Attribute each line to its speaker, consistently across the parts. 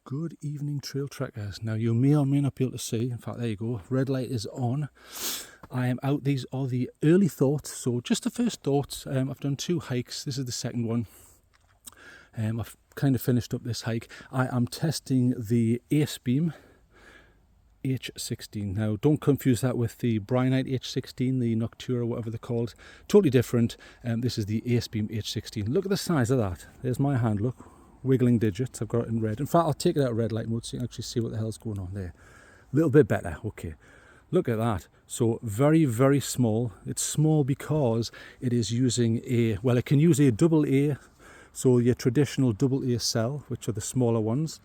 Speaker 1: Good evening, trail trekkers. Now you may or may not be able to see, in fact there you go, red light is on. I am out. These are the early thoughts, so just the first thoughts. I've done 2 hikes, this is the second one. I've kind of finished up this hike. I am testing the Acebeam H16. Now don't confuse that with the Brinyte HL16, the Noctura, whatever they're called. Totally different. This is the Acebeam H16. Look at the size of that. There's my hand, look. Wiggling digits, I've got it in red. In fact, I'll take it out of red light mode so you can actually see what the hell's going on there. A little bit better, okay. Look at that. So very, very small. It's small because it is using a, well, it can use a AA, so your traditional AA cell, which are the smaller ones,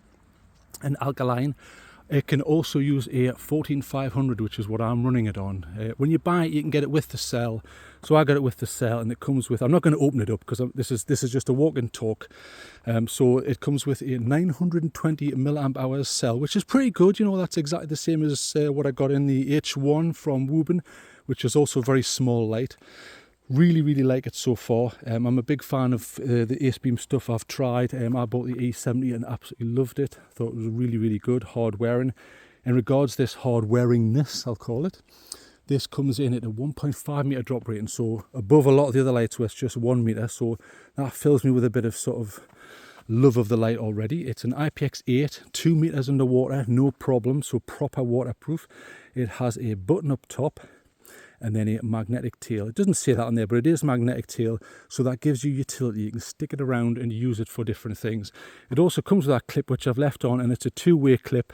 Speaker 1: and alkaline. It can also use a 14500, which is what I'm running it on. When you buy it, you can get it with the cell. So I got it with the cell, and it comes with, I'm not going to open it up because this is just a walk and talk. So it comes with a 920 milliamp hours cell, which is pretty good. You know, that's exactly the same as what I got in the H1 from Wuben, which is also very small light. Really, really like it so far. I'm a big fan of the Acebeam stuff I've tried. I bought the E70 and absolutely loved it. Thought it was really, really good, hard wearing. In regards to this hard wearingness, I'll call it, this comes in at a 1.5 meter drop rating, so above a lot of the other lights where it's just 1 meter. So that fills me with a bit of sort of love of the light already. It's an IPX8, 2 meters underwater, no problem, so proper waterproof. It has a button up top and then a magnetic tail. It doesn't say that on there, but it is magnetic tail, so that gives you utility. You can stick it around and use it for different things. It also comes with that clip, which I've left on, and it's a 2-way clip,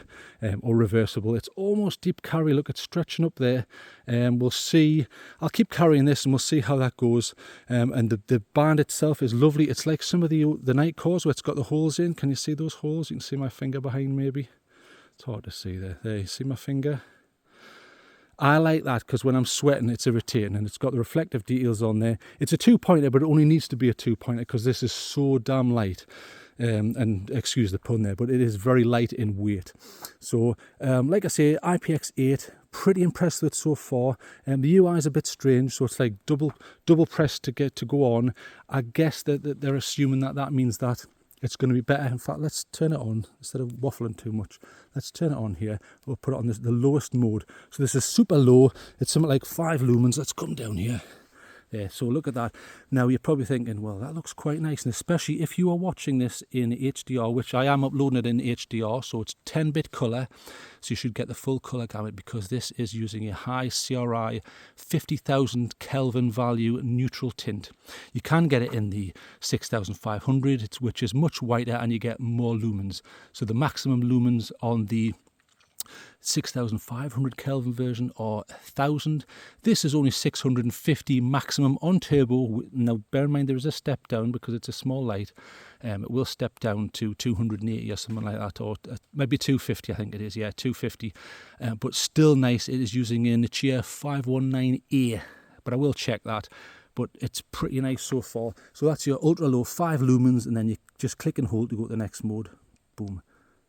Speaker 1: or reversible. It's almost deep carry. Look, it's stretching up there. We'll see. I'll keep carrying this and we'll see how that goes. And the band itself is lovely. It's like some of the Nightcores where it's got the holes in. Can you see those holes? You can see my finger behind maybe. It's hard to see there. There, you see my finger? I like that because when I'm sweating it's irritating, and it's got the reflective details on there. It's a 2-pointer, but it only needs to be a 2-pointer because this is so damn light. And excuse the pun there, but it is very light in weight. So like I say, IPX8, pretty impressed with it so far. The UI is a bit strange, so it's like double press to get to go on. I guess that they're assuming that means that it's going to be better. In fact, let's turn it on instead of waffling too much. Let's turn it on here. We'll put it on the lowest mode. So this is super low. It's something like 5 lumens. Let's come down here. Yeah, so look at that. Now you're probably thinking, well, that looks quite nice, and especially if you are watching this in HDR, which I am uploading it in HDR, so it's 10-bit color, so you should get the full color gamut because this is using a high CRI 50,000 Kelvin value neutral tint. You can get it in the 6500, which is much whiter, and you get more lumens. So the maximum lumens on the 6500 Kelvin version or 1000. This is only 650 maximum on turbo. Now bear in mind there is a step down because it's a small light. It will step down to 280 or something like that, or maybe 250 I think it is, yeah, 250. But still nice. It is using a Nichia 519A, but I will check that. But it's pretty nice so far. So that's your ultra low 5 lumens, and then you just click and hold to go to the next mode. Boom.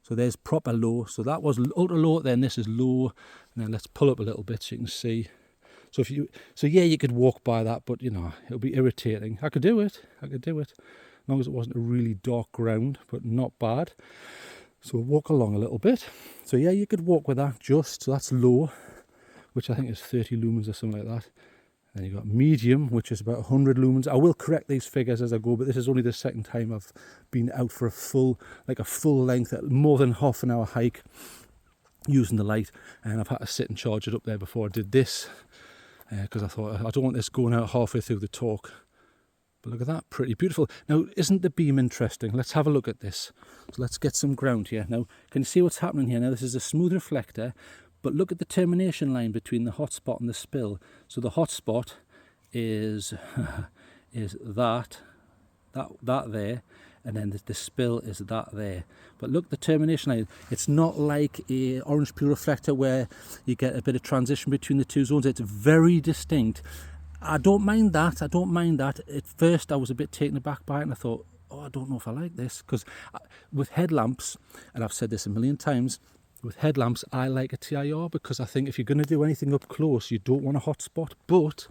Speaker 1: So there's proper low. So that was ultra low, then this is low. And then let's pull up a little bit so you can see. So yeah, you could walk by that, but you know, it'll be irritating. I could do it. As long as it wasn't a really dark ground, but not bad. So we'll walk along a little bit. So yeah, you could walk with that just, so that's low, which I think is 30 lumens or something like that. Then you've got medium, which is about 100 lumens. I will correct these figures as I go, but this is only the second time I've been out for a full length, more than half an hour hike using the light. And I've had to sit and charge it up there before I did this, because I thought, I don't want this going out halfway through the talk. But look at that, pretty beautiful. Now, isn't the beam interesting? Let's have a look at this. So let's get some ground here. Now, can you see what's happening here? Now, this is a smooth reflector. But look at the termination line between the hotspot and the spill. So the hotspot is that there, and then the spill is that there. But look, the termination line. It's not like a orange peel reflector where you get a bit of transition between the two zones. It's very distinct. I don't mind that. At first, I was a bit taken aback by it, and I thought, oh, I don't know if I like this, because with headlamps, and I've said this a million times. With headlamps, I like a TIR because I think if you're going to do anything up close, you don't want a hotspot. But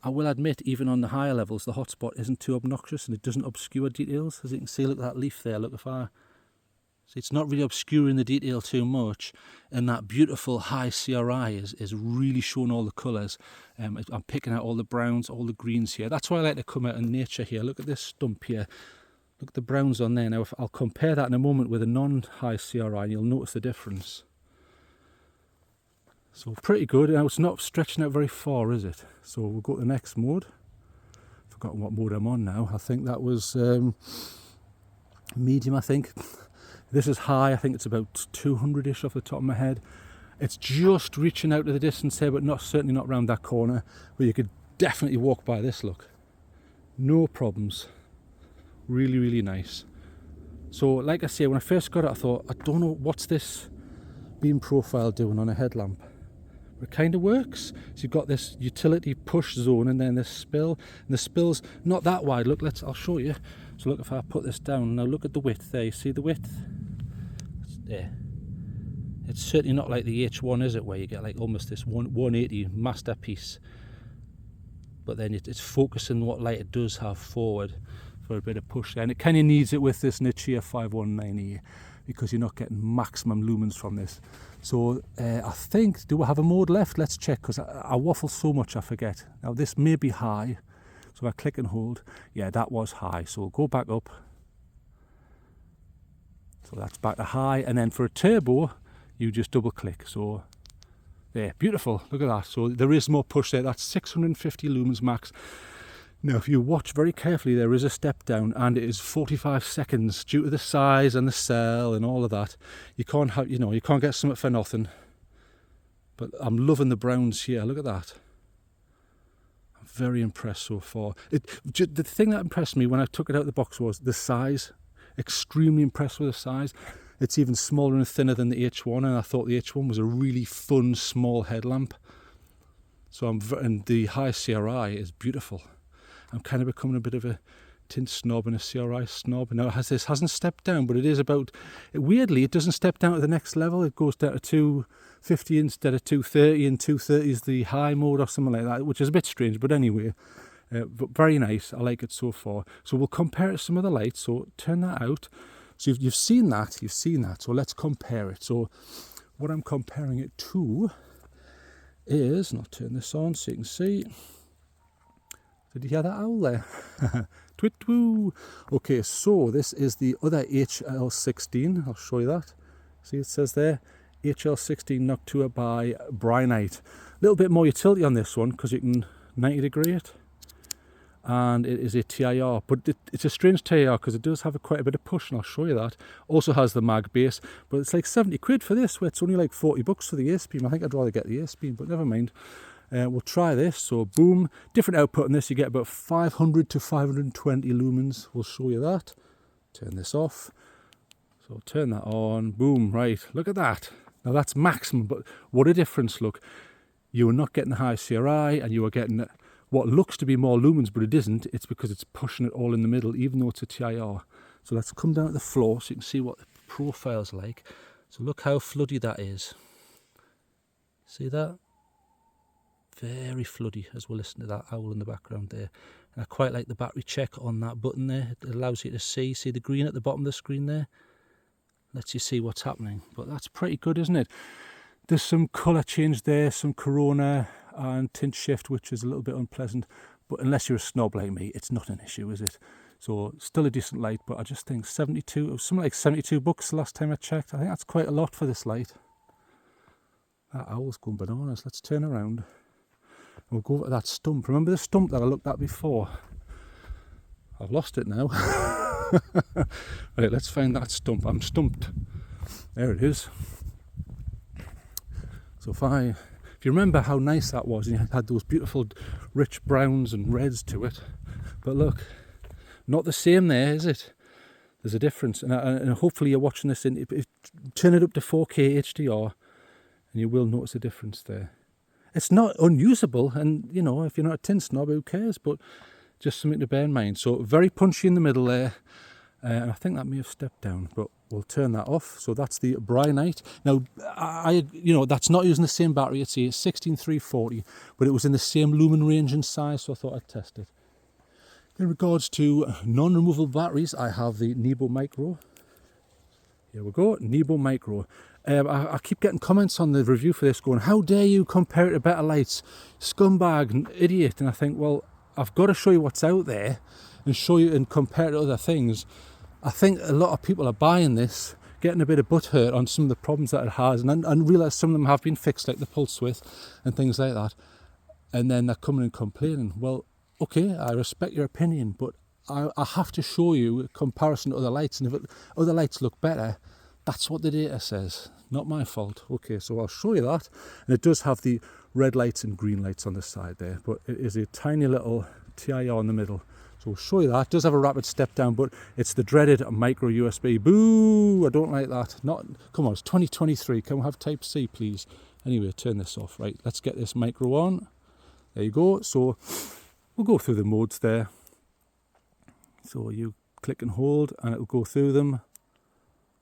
Speaker 1: I will admit, even on the higher levels, the hotspot isn't too obnoxious and it doesn't obscure details. As you can see, look at that leaf there. Look, if I So it's not really obscuring the detail too much, and that beautiful high CRI is really showing all the colours. I'm picking out all the browns, all the greens here. That's why I like to come out in nature here. Look at this stump here. Look at the browns on there. Now I'll compare that in a moment with a non-high CRI and you'll notice the difference. So pretty good. Now it's not stretching out very far, is it? So we'll go to the next mode. Forgotten what mode I'm on now. I think that was medium, I think. This is high. I think it's about 200-ish off the top of my head. It's just reaching out to the distance here, but certainly not round that corner. But you could definitely walk by this, look. No problems. Really, really nice. So like I say, when I first got it, I thought, I don't know, what's this beam profile doing on a headlamp? But it kind of works. So you've got this utility push zone and then this spill. And the spill's not that wide. Look, I'll show you. So look, if I put this down, now look at the width there. You see the width? It's there. It's certainly not like the H1, is it, where you get like almost this 180 masterpiece. But then it's focusing what light it does have forward for a bit of push there. And it kind of needs it with this Nichia 519E because you're not getting maximum lumens from this. So I think, do I have a mode left? Let's check, because I waffle so much I forget. Now this may be high. So if I click and hold, yeah, that was high. So we'll go back up. So that's back to high. And then for a turbo, you just double click. So there, beautiful. Look at that. So there is more push there. That's 650 lumens max. Now, if you watch very carefully, there is a step down, and it is 45 seconds due to the size and the cell and all of that. You can't have, you can't get something for nothing. But I'm loving the browns here. Look at that. Very impressed so far. The thing that impressed me when I took it out of the box was the size. Extremely impressed with the size. It's even smaller and thinner than the H1, and I thought the H1 was a really fun small headlamp. So and the high CRI is beautiful. I'm kind of becoming a bit of a tint snob and a CRI snob. Now this hasn't stepped down, but it is about, weirdly it doesn't step down to the next level. It goes down to 250 instead of 230, and 230 is the high mode or something like that, which is a bit strange, but anyway, but very nice. I like it so far. So we'll compare it to some of the lights. So turn that out. So you've seen that. So let's compare it. So what I'm comparing it to is, and I'll turn this on so you can see. Did you hear that owl there? Twit woo! Okay, so this is the other HL16. I'll show you that. See, it says there, HL16 Noctua by Brinyte. A little bit more utility on this one because you can 90 degree it. And it is a TIR, but it's a strange TIR because it does have quite a bit of push, and I'll show you that. Also has the mag base, but it's like 70 quid for this, where it's only like 40 bucks for the Acebeam. I think I'd rather get the Acebeam, but never mind. We'll try this. So boom, different output on this. You get about 500 to 520 lumens. We'll show you that. Turn this off. So turn that on. Boom, right. Look at that. Now that's maximum, but what a difference. Look, you are not getting the high CRI, and you are getting what looks to be more lumens, but it isn't. It's because it's pushing it all in the middle, even though it's a TIR. So let's come down to the floor so you can see what the profile's like. So look how floody that is. See that? Very floody as we'll listen to that owl in the background there. And I quite like the battery check on that button there. It allows you to see the green at the bottom of the screen there. Lets you see what's happening. But that's pretty good, isn't it? There's some colour change there, some corona and tint shift, which is a little bit unpleasant. But unless you're a snob like me, it's not an issue, is it? So still a decent light, but I just think 72, it was something like 72 bucks the last time I checked. I think that's quite a lot for this light. That owl's going bananas. Let's turn around. We'll go over to that stump. Remember the stump that I looked at before? I've lost it now. Right, let's find that stump. I'm stumped. There it is. So if you remember how nice that was, and you had those beautiful rich browns and reds to it. But look, not the same there, is it? There's a difference. And hopefully you're watching this turn it up to 4K HDR, and you will notice a difference there. It's not unusable, and if you're not a tint snob, who cares? But just something to bear in mind. So very punchy in the middle there, and I think that may have stepped down, but we'll turn that off. So that's the Brinyte. Now, that's not using the same battery. It's a 16340, but it was in the same lumen range and size, so I thought I'd test it. In regards to non-removable batteries, I have the Nebo Mycro. Here we go, Nebo Mycro. I keep getting comments on the review for this going, how dare you compare it to better lights, scumbag and idiot. And I think, well, I've got to show you what's out there and show you and compare it to other things. I think a lot of people are buying this, getting a bit of butt hurt on some of the problems that it has, and realise some of them have been fixed, like the pulse width and things like that. And then they're coming and complaining. Well, okay, I respect your opinion, but I have to show you a comparison to other lights, and if other lights look better, that's what the data says, not my fault. Okay, so I'll show you that. And it does have the red lights and green lights on the side there, but it is a tiny little TIR in the middle. So we'll show you that. It does have a rapid step down, but it's the dreaded micro USB. Boo! I don't like that. Come on, it's 2023. Can we have Type C, please? Anyway, turn this off. Right, let's get this micro on. There you go. So we'll go through the modes there. So you click and hold and it'll go through them.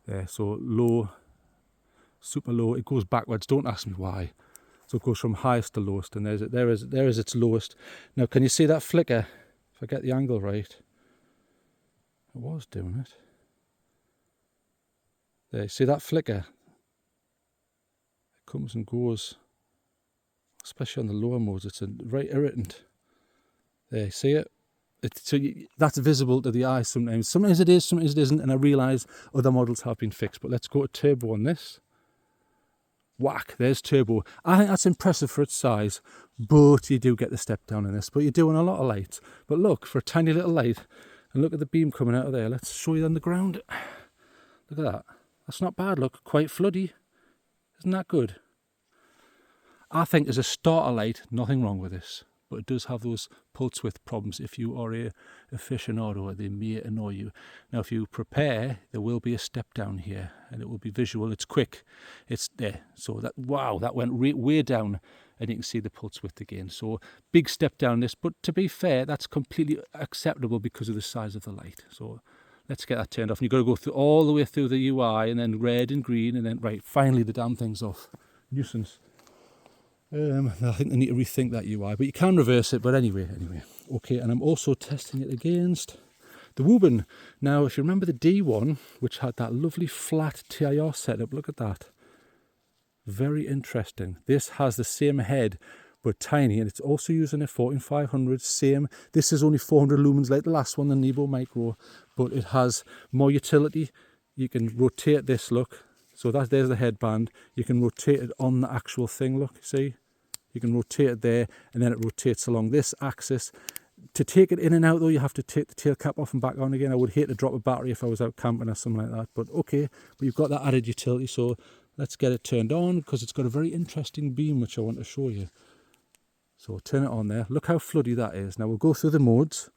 Speaker 1: There, so low, super low, it goes backwards, don't ask me why. So it goes from highest to lowest, and there is its lowest. Now can you see that flicker? If I get the angle right, I was doing it. There, you see that flicker? It comes and goes, especially on the lower modes, it's right irritant. There, you see it? That's visible to the eye sometimes. Sometimes it is, sometimes it isn't, and I realise other models have been fixed. But let's go to turbo on this. Whack, there's turbo. I think that's impressive for its size, but you do get the step down in this. But you're doing a lot of light. But look, for a tiny little light, and look at the beam coming out of there. Let's show you on the ground. Look at that. That's not bad, look, quite floody. Isn't that good? I think as a starter light, nothing wrong with this. But it does have those pulse width problems. If you are a aficionado, they may annoy you. Now, if you prepare, there will be a step down here, and it will be visual. It's quick. It's there. So that, wow, that went way down, and you can see the pulse width again. So big step down this, but to be fair, that's completely acceptable because of the size of the light. So let's get that turned off. And you've got to go through all the way through the UI, and then red and green, and then right, finally the damn thing's off. Nuisance. I think they need to rethink that UI, but you can reverse it. But anyway. Okay, and I'm also testing it against the Wuben. Now, if you remember the D1, which had that lovely flat TIR setup, look at that. Very interesting. This has the same head, but tiny, and it's also using a 14500, same. This is only 400 lumens like the last one, the Nebo Mycro, but it has more utility. You can rotate this, look. So there's the headband. You can rotate it on the actual thing, look, see? You can rotate it there, and then it rotates along this axis. To take it in and out, though, you have to take the tail cap off and back on again. I would hate to drop a battery if I was out camping or something like that, but okay. But you've got that added utility, so let's get it turned on, because it's got a very interesting beam, which I want to show you. So turn it on there. Look how floody that is. Now we'll go through the modes.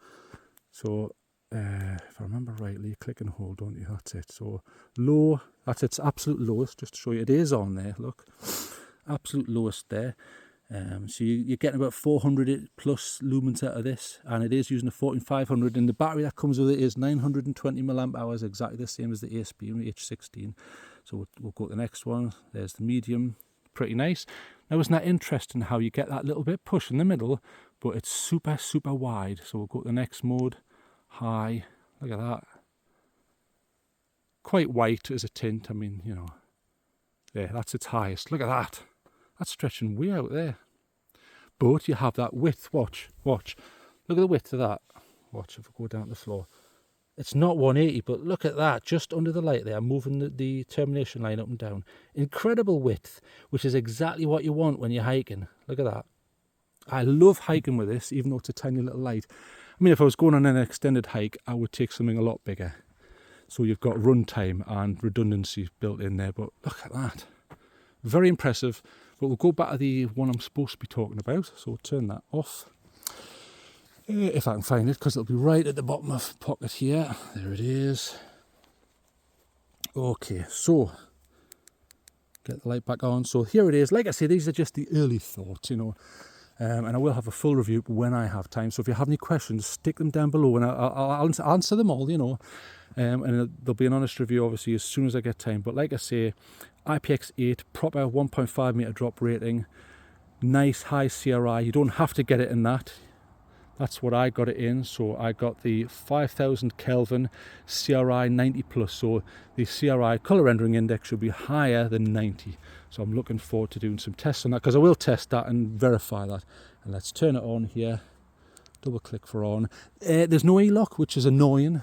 Speaker 1: So if I remember rightly, you click and hold, don't you? That's it. So low, that's its absolute lowest, just to show you. It is on there, look. Absolute lowest there. So you're getting about 400 plus lumens out of this, and it is using a 14500, and the battery that comes with it is 920 milliamp hours, exactly the same as the Acebeam H16. So we'll go to the next one. There's the medium, pretty nice. Now, isn't that interesting how you get that little bit push in the middle, but it's super wide. So we'll go to the next mode. High, look at that. Quite white as a tint, I mean, you know. There, that's its highest. Look at that. That's stretching way out there. But you have that width, watch. Look at the width of that. Watch if we go down to the floor. It's not 180, but look at that, just under the light there, moving the termination line up and down. Incredible width, which is exactly what you want when you're hiking. Look at that. I love hiking with this, even though it's a tiny little light. I mean, if I was going on an extended hike, I would take something a lot bigger. So you've got run time and redundancy built in there, but look at that. Very impressive. But we'll go back to the one I'm supposed to be talking about. So we'll turn that off. If I can find it, because it'll be right at the bottom of the pocket here. There it is. Okay, so get the light back on. So here it is. Like I say, these are just the early thoughts, you know. And I will have a full review when I have time. So if you have any questions, stick them down below, and I'll answer them all, you know. And there'll be an honest review, obviously, as soon as I get time. But like I say, IPX8, proper 1.5 meter drop rating, nice high CRI. You don't have to get it in that. That's what I got it in. So I got the 5000 Kelvin CRI 90 plus. So the CRI color rendering index should be higher than 90. So I'm looking forward to doing some tests on that, because I will test that and verify that. And let's turn it on here. Double click for on. There's no e-lock, which is annoying.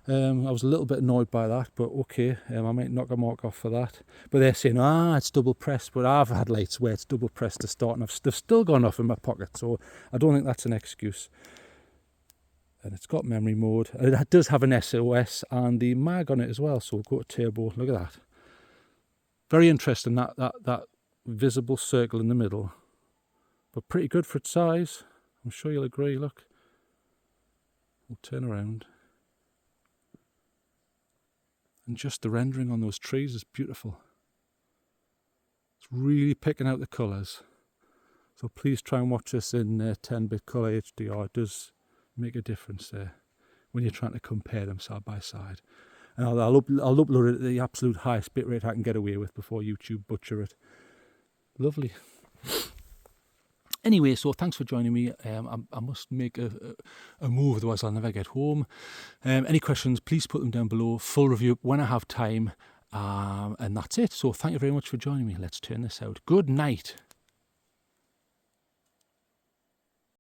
Speaker 1: I was a little bit annoyed by that, but okay, I might knock a mark off for that. But they're saying, it's double pressed, but I've had lights where it's double pressed to start, and they've still gone off in my pocket, so I don't think that's an excuse. And it's got memory mode. It does have an SOS and the mag on it as well, so we'll go to turbo. Look at that. Very interesting, that visible circle in the middle, but pretty good for its size. I'm sure you'll agree. Look, we'll turn around. And just the rendering on those trees is beautiful. It's really picking out the colours. So please try and watch this in 10-bit colour HDR. It does make a difference there when you're trying to compare them side by side. And I'll upload it at the absolute highest bitrate I can get away with before YouTube butcher it. Lovely. Anyway, so thanks for joining me. I must make a move, otherwise I'll never get home. Any questions, please put them down below. Full review when I have time. And that's it. So thank you very much for joining me. Let's turn this out. Good night.